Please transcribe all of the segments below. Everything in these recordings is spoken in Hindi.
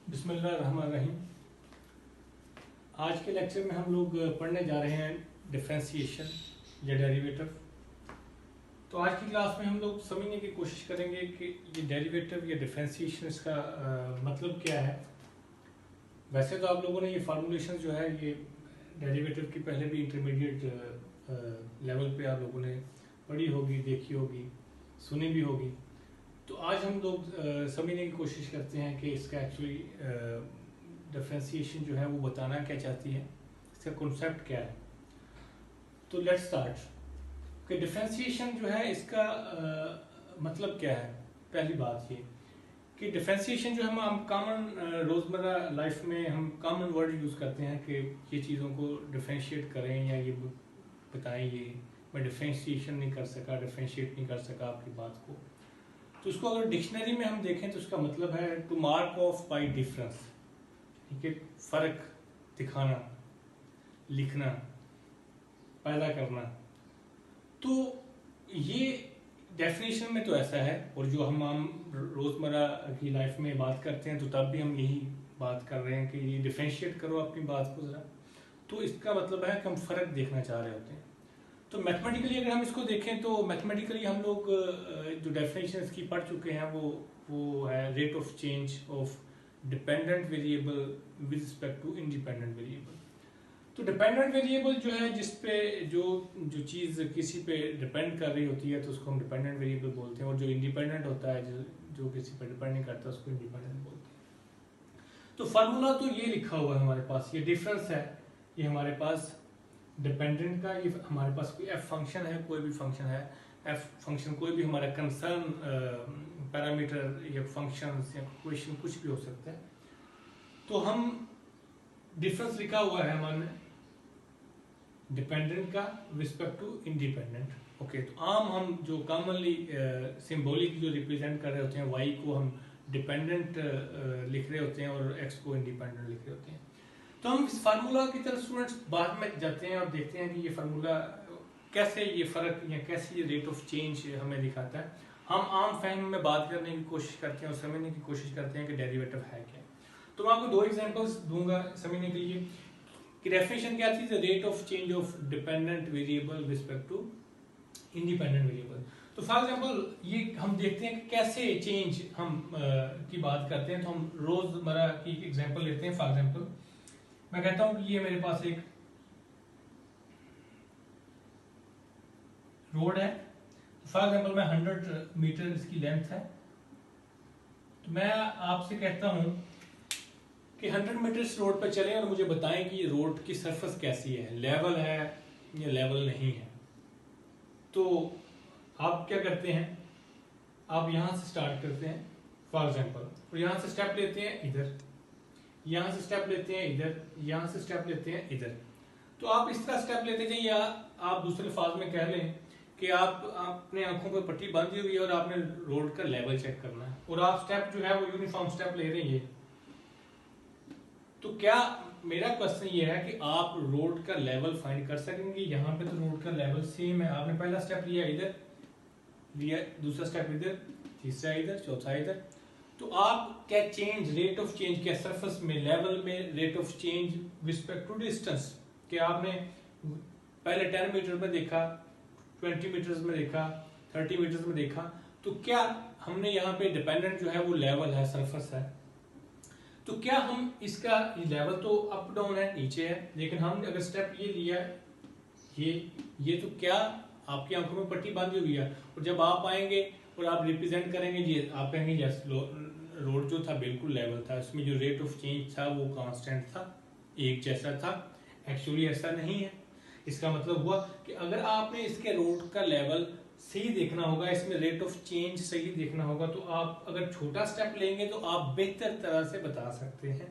बिस्मिल्लाहिर्रहमानिर्रहीम। आज के लेक्चर में हम लोग पढ़ने जा रहे हैं डिफरेंशिएशन या डेरिवेटिव। तो आज की क्लास में हम लोग समझने की कोशिश करेंगे कि ये डेरिवेटिव या डिफरेंशिएशन इसका मतलब क्या है। वैसे तो आप लोगों ने ये फार्मूलेशन जो है ये डेरिवेटिव की पहले भी इंटरमीडिएट लेवल पे आप लोगों ने पढ़ी होगी, देखी होगी, सुनी भी होगी। तो आज हम लोग समझने की कोशिश करते हैं कि इसका एक्चुअली डिफरेंशिएशन जो है वो बताना क्या चाहती है, इसका कॉन्सेप्ट क्या है। तो लेट्स स्टार्ट कि डिफरेंशिएशन जो है इसका मतलब क्या है। पहली बात ये कि डिफरेंशिएशन जो हम कॉमन रोज़मर्रा लाइफ में हम कॉमन वर्ड यूज़ करते हैं कि ये चीज़ों को डिफरेंशिएट करें या ये बताएं। ये मैं डिफरेंशिएशन नहीं कर सका, डिफरेंशिएट नहीं कर सका आपकी बात को। तो उसको अगर डिक्शनरी में हम देखें तो उसका मतलब है to mark off by difference, ठीक है, फर्क दिखाना, लिखना, पैदा करना। तो ये डेफिनेशन में तो ऐसा है, और जो हम रोज़मर्रा की लाइफ में बात करते हैं तो तब भी हम यही बात कर रहे हैं कि ये डिफरेंशिएट करो अपनी बात को ज़रा। तो इसका मतलब है कि हम फ़र्क देखना चाह रहे होते हैं। तो मैथमेटिकली अगर हम इसको देखें तो मैथमेटिकली हम लोग जो डेफिनेशन इसकी पढ़ चुके हैं वो है rate of change of dependent variable with respect to independent variable. तो डिपेंडेंट वेरिएबल जो है जिस पे जो चीज़ किसी पे डिपेंड कर रही होती है तो उसको हम डिपेंडेंट वेरिएबल बोलते हैं, और जो इंडिपेंडेंट होता है जो किसी पे डिपेंड नहीं करता उसको इंडिपेंडेंट बोलते हैं। तो फार्मूला तो ये लिखा हुआ है हमारे पास, ये डिफरेंस है, ये हमारे पास डिपेंडेंट का। ये हमारे पास कोई एफ फंक्शन है, कोई भी फंक्शन है, एफ फंक्शन कोई भी हमारा कंसर्न पैरामीटर या फंक्शन या इक्वेशन कुछ भी हो सकता है। तो हम डिफरेंस लिखा हुआ है हमारे डिपेंडेंट का रिस्पेक्ट टू इंडिपेंडेंट। ओके, तो आम हम जो कॉमनली सिंबॉलिक जो रिप्रेजेंट कर रहे होते हैं, वाई को हम डिपेंडेंट लिख रहे होते हैं और एक्स को इंडिपेंडेंट लिख रहे होते हैं। तो हम इस फार्मूला की तरफ स्टूडेंट्स बाद में जाते हैं और देखते हैं कि ये फार्मूला कैसे ये फ़र्क या कैसे ये रेट ऑफ चेंज हमें दिखाता है। हम आम फहम में बात करने की कोशिश करते हैं और समझने की कोशिश करते हैं कि डेरिवेटिव है क्या। तो मैं आपको दो एग्जांपल्स दूंगा समझने के लिए कि डेफिनेशन क्या थी, the rate of change of dependent variable respect to independent variable. तो फॉर एग्जांपल ये हम देखते हैं कि कैसे चेंज हम की बात करते हैं। तो हम रोजमर्रा की एग्जांपल लेते हैं। फॉर एग्जांपल मैं कहता हूं कि ये मेरे पास एक रोड है। फॉर एग्जांपल मैं 100 मीटर इसकी लेंथ है। तो मैं आपसे कहता हूं कि 100 मीटर इस रोड पर चलें और मुझे बताएं कि ये रोड की सरफेस कैसी है, लेवल है या लेवल नहीं है। तो आप क्या करते हैं, आप यहां से स्टार्ट करते हैं फॉर एग्जांपल, और यहां से स्टेप लेते हैं इधर, यहां से स्टेप लेते हैं इधर, यहां से स्टेप लेते हैं इधर। तो आप इस तरह स्टेप लेते जाइए, या आप दूसरे फाज में कह लें कि आप अपने आंखों पर पट्टी बांधी हुई है और आपने रोड का लेवल चेक करना है, और आप स्टेप जो है वो यूनिफॉर्म स्टेप ले रहे हैं। तो क्या मेरा क्वेश्चन ये है कि आप रोड का लेवल फाइंड कर सकेंगे। यहाँ पे तो रोड का लेवल सेम है, आपने पहला स्टेप लिया इधर, लिया दूसरा स्टेप इधर, तीसरा इधर, चौथा इधर। तो आप क्या चेंज, रेट ऑफ चेंज क्या सरफेस में, लेवल में rate of change respect to distance, कि आपने पहले 10 मीटर में देखा, 20 मीटर्स में देखा, 30 मीटर्स में देखा, तो क्या हमने यहाँ पे डिपेंडेंट जो है वो लेवल है, सरफेस है। तो क्या हम इसका लेवल तो अप डाउन है, नीचे है, लेकिन हम अगर स्टेप ये लिया ये तो क्या आपकी आंखों में पट्टी बांधी हुई है, और जब आप आएंगे और आप रिप्रेजेंट करेंगे जी, आप कहेंगे यस रोड जो था बिल्कुल लेवल था, इसमें जो रेट ऑफ चेंज था वो कांस्टेंट था, एक जैसा था। एक्चुअली ऐसा नहीं है। इसका मतलब हुआ कि अगर आपने इसके रोड का लेवल सही देखना होगा, इसमें रेट ऑफ चेंज सही देखना होगा, तो आप अगर छोटा स्टेप लेंगे तो आप बेहतर तरह से बता सकते हैं,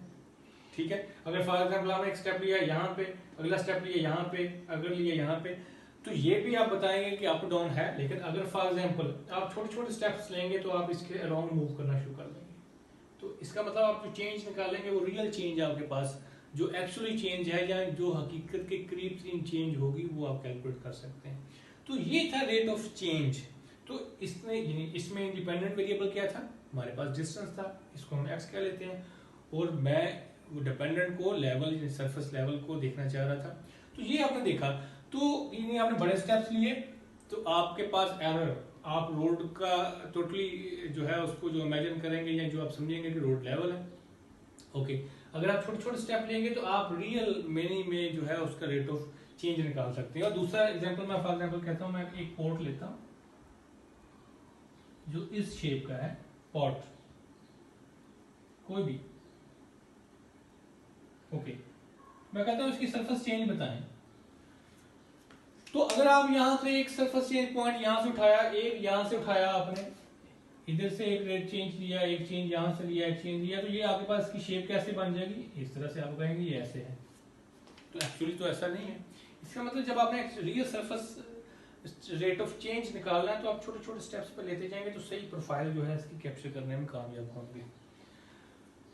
ठीक है। अगर फॉर एग्जाम्पल आपने एक स्टेप लिया यहाँ पे, अगला स्टेप लिया यहाँ पे, अगर लिया यहाँ पे, तो ये भी आप बताएंगे कि अप डाउन है। लेकिन अगर फॉर एग्जाम्पल आप छोटे छोटे स्टेप्स लेंगे तो आप इसके अराउंड मूव करना शुरू कर देंगे। तो इसका मतलब आप जो चेंज निकालेंगे वो रियल चेंज आपके पास जो एक्चुअली चेंज है या जो हकीकत के करीब इन चेंज होगी वो आप कैलकुलेट कर सकते हैं। तो ये था रेट ऑफ चेंज। तो इसमें इंडिपेंडेंट वेरिएबल क्या था, हमारे पास डिस्टेंस था, इसको हम एक्स कह लेते हैं, और मैं वो डिपेंडेंट को लेवल सरफेस लेवल को देखना चाह रहा था। तो ये आपने देखा, तो ये आपने बड़े स्टेप्स लिए तो आपके पास एरर, आप रोड का टोटली जो है उसको जो इमेजिन करेंगे या जो आप समझेंगे कि रोड लेवल है। ओके, अगर आप छोटे छोटे स्टेप लेंगे तो आप रियल मेनी में जो है उसका रेट ऑफ चेंज निकाल सकते हैं। और दूसरा एग्जांपल मैं फॉर एग्जांपल कहता हूं, मैं एक पॉट लेता हूं जो इस शेप का है, पॉट कोई भी। ओके, मैं कहता हूं इसकी सरफेस चेंज बताएं। तो अगर आप यहां से एक सरफेस चेंज पॉइंट यहां से उठाया, एक यहां से उठाया आपने, इधर से एक रेट चेंज लिया, एक चेंज यहां से लिया, एक चेंज लिया, तो ये आपके पास इसकी शेप कैसे बन जाएगी, इस तरह से आप कहेंगे ये ऐसे है। तो एक्चुअली तो ऐसा नहीं है। इसका मतलब जब आपने real surface rate of change निकालना है तो आप छोटे छोटे स्टेप्स पर लेते जाएंगे तो सही प्रोफाइल जो है इसकी कैप्चर करने में कामयाब होंगे।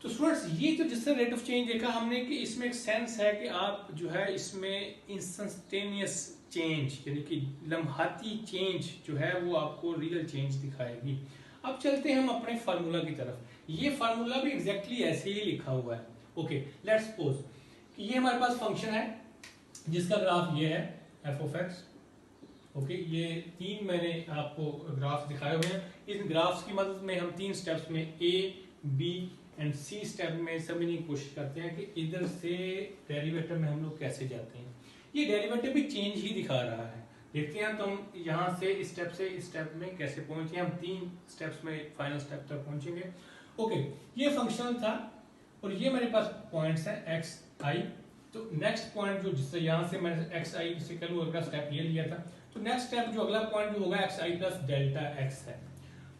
तो स्टूडेंट्स, ये तो जिससे रेट ऑफ चेंज देखा हमने कि इसमें एक सेंस है कि आप जो है इसमें इंस्टेंटेनियस चेंज यानी कि लम्हाती चेंज जो है वो आपको रियल चेंज दिखाएगी। अब चलते हैं हम अपने फार्मूला की तरफ। ये फार्मूला भी एग्जैक्टली ऐसे ही लिखा हुआ है। ओके, लेट्स सपोज कि ये हमारे पास फंक्शन है जिसका ग्राफ ये है एफ ऑफ एक्स। ओके, ये तीन मैंने आपको ग्राफ दिखाए हुए हैं। इन ग्राफ्स की मदद में हम तीन स्टेप्स में A B and C step में समझने की कोशिश करते हैं कि इधर से डेरिवेटिव में हम लोग कैसे जाते हैं। ये डेरिवेटिव भी चेंज ही दिखा रहा है। देखते हैं तो हम यहाँ से इस स्टेप में कैसे पहुंचे। हम तीन स्टेप्स में फाइनल स्टेप तक पहुंचेंगे। ओके, ये फंक्शन था और ये मेरे पास पॉइंट्स हैं एक्स आई। तो नेक्स्ट पॉइंट जो जिससे यहाँ से मैंने एक्स आई से करूँ अगला स्टेप ये लिया था, तो नेक्स्ट स्टेप जो अगला पॉइंट जो होगा एक्स आई प्लस डेल्टा एक्स है।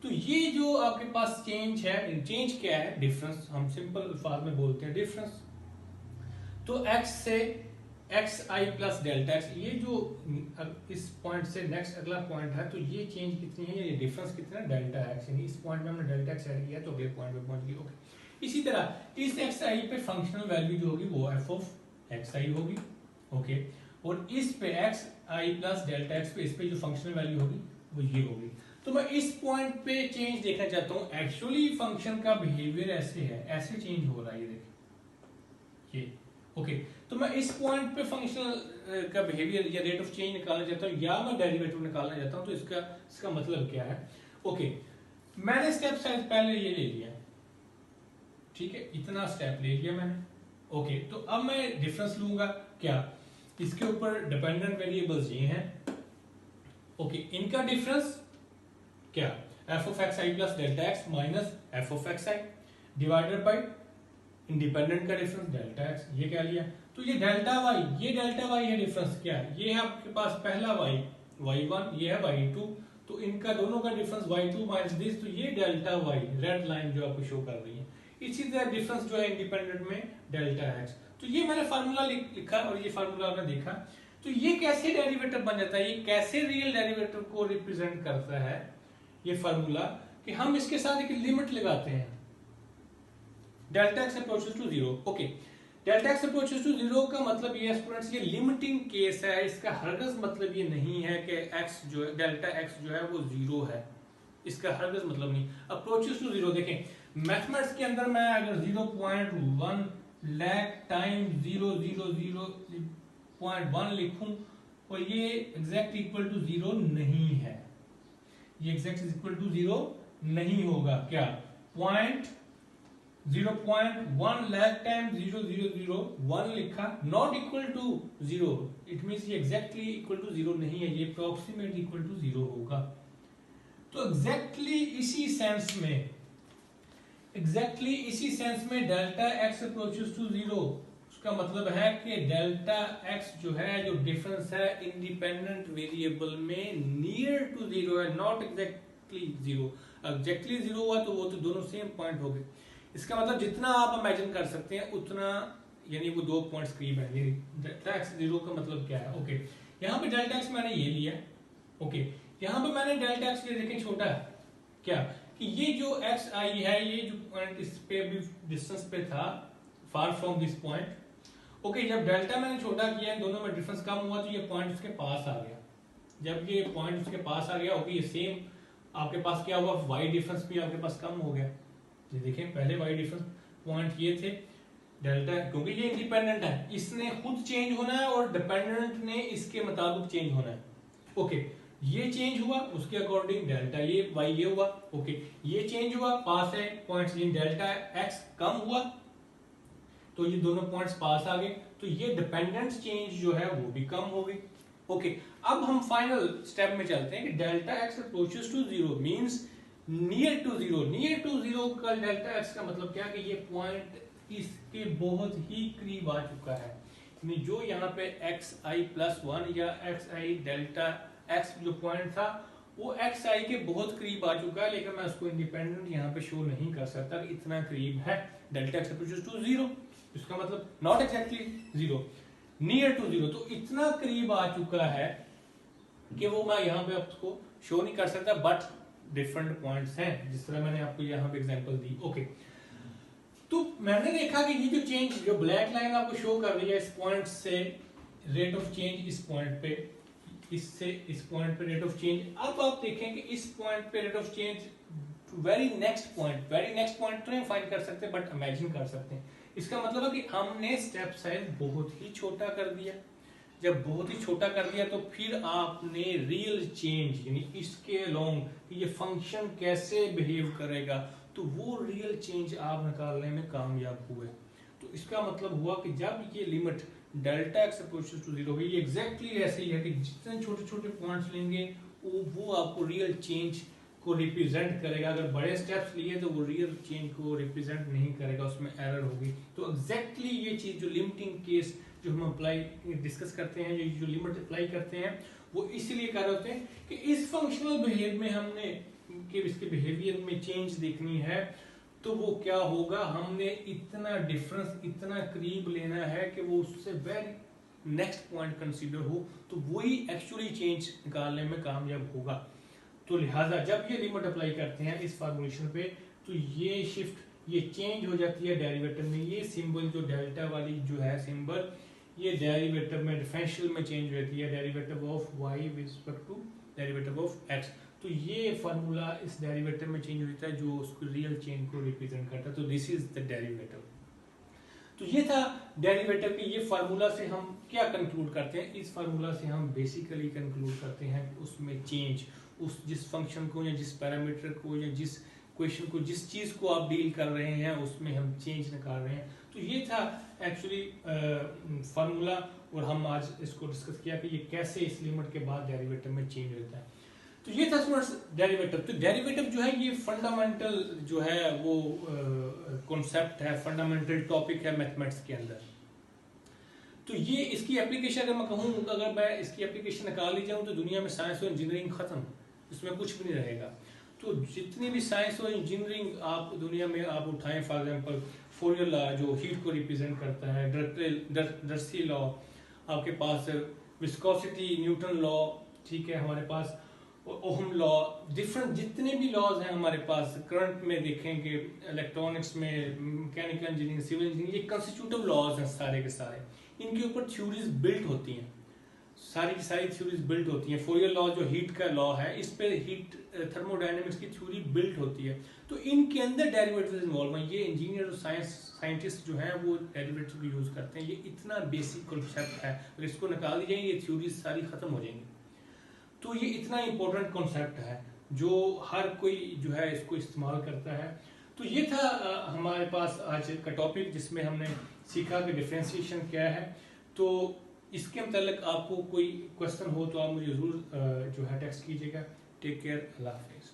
तो ये जो आपके पास चेंज है, चेंज क्या है, डिफरेंस। हम सिंपल अल्फाज में बोलते हैं डिफरेंस। तो एक्स से एक्स आई प्लस डेल्टा एक्स, ये जो इस पॉइंट से नेक्स्ट अगला पॉइंट है, तो ये चेंज कितनी है, ये डिफरेंस कितना है, डेल्टा एक्स। यानी इस पॉइंट में हमने डेल्टा एक्स ऐड किया तो अगले पॉइंट पे पहुंच गए। ओके, इसी तरह इस एक्स आई पे फंक्शनल वैल्यू जो होगी वो एफ ऑफ एक्स आई होगी। ओके, और इस पे एक्स आई प्लस डेल्टा एक्स पे, इस पे जो फंक्शनल वैल्यू होगी वो ये होगी। तो मैं इस पॉइंट पे चेंज देखना चाहता हूं। एक्चुअली फंक्शन का बिहेवियर ऐसे है, ऐसे चेंज हो रहा है, ये देखिए ये। ओके, तो मैं इस पॉइंट पे फंक्शन का बिहेवियर या रेट ऑफ चेंज निकालना चाहता हूं या मैं डेरिवेटिव निकालना चाहता हूं। तो इसका मतलब क्या है। ओके, मैंने स्टेप साइज पहले ये ले लिया, ठीक है, इतना स्टेप ले लिया मैंने। ओके, तो अब मैं डिफरेंस लूंगा क्या, इसके ऊपर डिपेंडेंट वेरिएबल्स ये हैं। ओके, इनका डिफरेंस क्या, F of x I plus delta x minus F of x I divided by independent का डिफरेंस डेल्टा एक्स। ये क्या लिया, तो ये डेल्टा वाई, ये डेल्टा वाई है, डिफरेंस क्या है, ये है आपके पास पहला वाई y1, ये है y2, तो इनका दोनों का डिफरेंस y2 माइनस दिस, तो ये डेल्टा वाई रेड लाइन जो आपको शो कर रही है। इसी तरह डिफरेंस जो है इंडिपेंडेंट में डेल्टा एक्स। तो ये मैंने फार्मूला लिखा और ये फार्मूला आपने देखा। तो ये कैसे डेरिवेटिव बन जाता है, ये कैसे रियल डेरिवेटिव को रिप्रेजेंट करता है ये फार्मूला, कि हम इसके साथ एक लिमिट लगाते हैं, delta x approaches to zero. Okay, delta x approaches to zero का मतलब ये स्टूडेंट्स, ये लिमिटिंग केस है। इसका हरगिज़ मतलब ये नहीं है कि एक्स जो है, डेल्टा एक्स जो है वो जीरो है, इसका हरगिज़ मतलब नहीं। अप्रोचेस टू जीरो देखें, मैथमेटिक्स के अंदर मैं अगर 0.1 लाख टाइम 0.001 लिखूं और ये एग्जैक्ट इक्वल टू जीरो नहीं है, ये एग्जैक्ट इक्वल टू जीरो नहीं होगा। क्या, 0.1 लाख टाइम 0.001 लिखा, not equal to zero, it means ये एग्जैक्टली इक्वल टू जीरो नहीं है, ये अप्रोक्सीमेट इक्वल टू जीरो होगा। तो एग्जैक्टली इसी सेंस में delta x approaches to zero, उसका मतलब है कि डेल्टा एक्स जो है, जो डिफरेंस है इंडिपेंडेंट वेरिएबल में नियर टू जीरो है, not exactly zero. Exactly zero हुआ तो वो तो दोनों सेम पॉइंट हो गए। इसका मतलब जितना आप इमेजिन कर सकते हैं उतना, यानी वो दो पॉइंट्स करीब है। डेल्टा एक्स जीरो का मतलब क्या है। ओके, यहाँ पे डेल्टा एक्स मैंने ये लिया। ओके, यहाँ पे मैंने डेल्टा एक्स ये देखें छोटा है क्या, कि ये जो एक्स आई है, ये जो पॉइंट इस पे भी डिस्टेंस पे था far from this point. Okay, जब डेल्टा मैंने छोटा किया, दोनों में डिफरेंस कम हुआ तो ये पॉइंट उसके पास आ गया। जब ये पॉइंट उसके पास आ गया, ओके, ये सेम आपके पास क्या हुआ, वाई डिफरेंस भी आपके पास कम हो गया। ये देखें, पहले वाई डिफरेंस पॉइंट ये थे डेल्टा, क्योंकि ये इंडिपेंडेंट है, इसने खुद चेंज होना है और डिपेंडेंट ने इसके मुताबिक चेंज होना है। ओके, ये चेंज हुआ उसके अकॉर्डिंग डेल्टा ये वाई ये हुआ। ओके, ये चेंज हुआ पास है पॉइंट्स, डेल्टा एक्स कम हुआ तो ये दोनों पॉइंट्स पास आ गए, तो ये डिपेंडेंट चेंज जो है वो भी कम हो गई। ओके, अब हम फाइनल स्टेप में चलते हैं कि delta x approaches to zero means near to zero. Near to zero का डेल्टा एक्स का मतलब क्या कि ये पॉइंट इसके बहुत ही करीब आ चुका है, यानी जो यहाँ पे एक्स आई प्लस वन या एक्स आई डेल्टा एक्स जो पॉइंट था वो एक्स आई के बहुत करीब आ चुका है, लेकिन मैं उसको इंडिपेंडेंट यहाँ पे शो नहीं कर सकता कि इतना करीब है delta x approaches to zero. इसका मतलब not exactly zero, near to zero, तो इतना करीब आ चुका है कि वो मैं यहाँ पे आपको शो नहीं कर सकता, बट डिफरेंट पॉइंट्स हैं जिस तरह मैंने आपको यहाँ पे एग्जांपल दी। ओके, तो मैंने देखा कि ये जो चेंज जो ब्लैक लाइन आपको शो कर रही है इस पॉइंट से रेट ऑफ चेंज, इस पॉइंट पे इससे इस पॉइंट पे रेट ऑफ चेंज, अब आप देखें कि इस पॉइंट पे rate of change very next point तो नहीं फाइंड कर सकते बट इमेजिन कर सकते हैं। इसका मतलब है कि हमने स्टेप साइज बहुत ही छोटा कर दिया। जब बहुत ही छोटा कर दिया तो फिर आपने रियल चेंज यानी इसके अलोंग ये फंक्शन कैसे बिहेव करेगा, तो वो रियल चेंज आप निकालने में कामयाब हुए। तो इसका मतलब हुआ कि जब ये limit delta x approaches to zero हुई, ये एग्जैक्टली ऐसे ही है कि जितने छोटे छोटे पॉइंट्स लेंगे वो आपको रियल चेंज को रिप्रेजेंट करेगा। अगर बड़े स्टेप्स लिए तो वो रियल चेंज को रिप्रेजेंट नहीं करेगा, उसमें एरर होगी। तो एग्जैक्टली ये चीज जो लिमिटिंग केस जो हम अप्लाई डिस्कस करते हैं, जो लिमिट अप्लाई करते हैं, वो इसलिए कर रहे होते हैं कि इस फंक्शनल बिहेवियर में हमने कि इसके बिहेवियर में चेंज देखनी है, तो वो क्या होगा, हमने इतना डिफरेंस इतना करीब लेना है कि वो उससे वेरी नेक्स्ट पॉइंट कंसीडर हो, तो वही एक्चुअली चेंज निकालने में कामयाब होगा। तो लिहाजा जब ये लिमिट अप्लाई करते हैं इस फॉर्मूलेशन पे, तो ये शिफ्ट ये चेंज हो जाती है डेरिवेटिव में। ये सिंबल जो डेल्टा वाली जो है सिंबल, ये डेरिवेटिव में डिफरेंशियल में चेंज होती है, derivative of y with respect to derivative of x। तो ये फार्मूला इस डेरिवेटिव में चेंज होता है जो उसको रियल चेंज को रिप्रेजेंट करता है। तो दिस इज द डेरिवेटिव। तो ये था डेरिवेटिव के। ये फार्मूला से हम क्या कंक्लूड करते हैं, इस फार्मूला से हम बेसिकली कंक्लूड करते हैं उसमें चेंज, उस जिस फंक्शन को या जिस पैरामीटर को या जिस क्वेश्चन को जिस चीज को आप डील कर रहे हैं उसमें हम चेंज निकाल रहे हैं। तो ये था एक्चुअली फार्मूला, और हम आज इसको डिस्कस किया कि ये कैसे इस लिमिट के बाद डेरिवेटिव में चेंज होता है। तो ये था स्टूडेंट्स डेरिवेटिव। तो डेरिवेटिव जो है ये फंडामेंटल जो है वो कॉन्सेप्ट है, फंडामेंटल टॉपिक है मैथमेटिक्स के अंदर। तो ये इसकी एप्लीकेशन अगर मैं कहूँ, अगर मैं इसकी एप्लीकेशन निकाल ली जाऊँ तो दुनिया में साइंस और इंजीनियरिंग खत्म, इसमें कुछ भी नहीं रहेगा। तो जितनी भी साइंस और इंजीनियरिंग आप दुनिया में आप उठाएं, फॉर एग्जांपल फोरियर लॉ जो हीट को रिप्रेजेंट करता है, डर्सी लॉ, आपके पास विस्कोसिटी न्यूटन लॉ, ठीक है, हमारे पास ओहम लॉ, डिफरेंट जितने भी लॉज हैं हमारे पास, करंट में देखेंगे, इलेक्ट्रॉनिक्स में, मैकेनिकल इंजीनियरिंग, सिविल इंजीनियरिंग, ये कंस्टिट्यूटिव लॉज हैं सारे के सारे। इनके ऊपर थ्योरीज बिल्ट होती हैं, सारी की सारी थ्योरीज बिल्ट होती हैं। फोरियर लॉ जो हीट का लॉ है, इस पे हीट थर्मोडायनेमिक्स की थ्योरी बिल्ट होती है। तो इनके अंदर डेरिवेटिव्स इन्वॉल्व हैं। ये इंजीनियर और साइंटिस्ट जो हैं वो डेरिवेटिव यूज करते हैं। ये इतना बेसिक कॉन्सेप्ट है, अगर इसको निकाल दी जाए ये थ्योरीज सारी खत्म हो जाएंगी। तो ये इतना इंपॉर्टेंट कॉन्सेप्ट है जो हर कोई जो है इसको इस्तेमाल करता है। तो ये था हमारे पास आज का टॉपिक, जिसमें हमने सीखा कि डिफरेंशिएशन क्या है। तो इसके मतलब आपको कोई क्वेश्चन हो तो आप मुझे जरूर जो है टेक्स्ट कीजिएगा। टेक केयर, अल्लाह हाफिज़।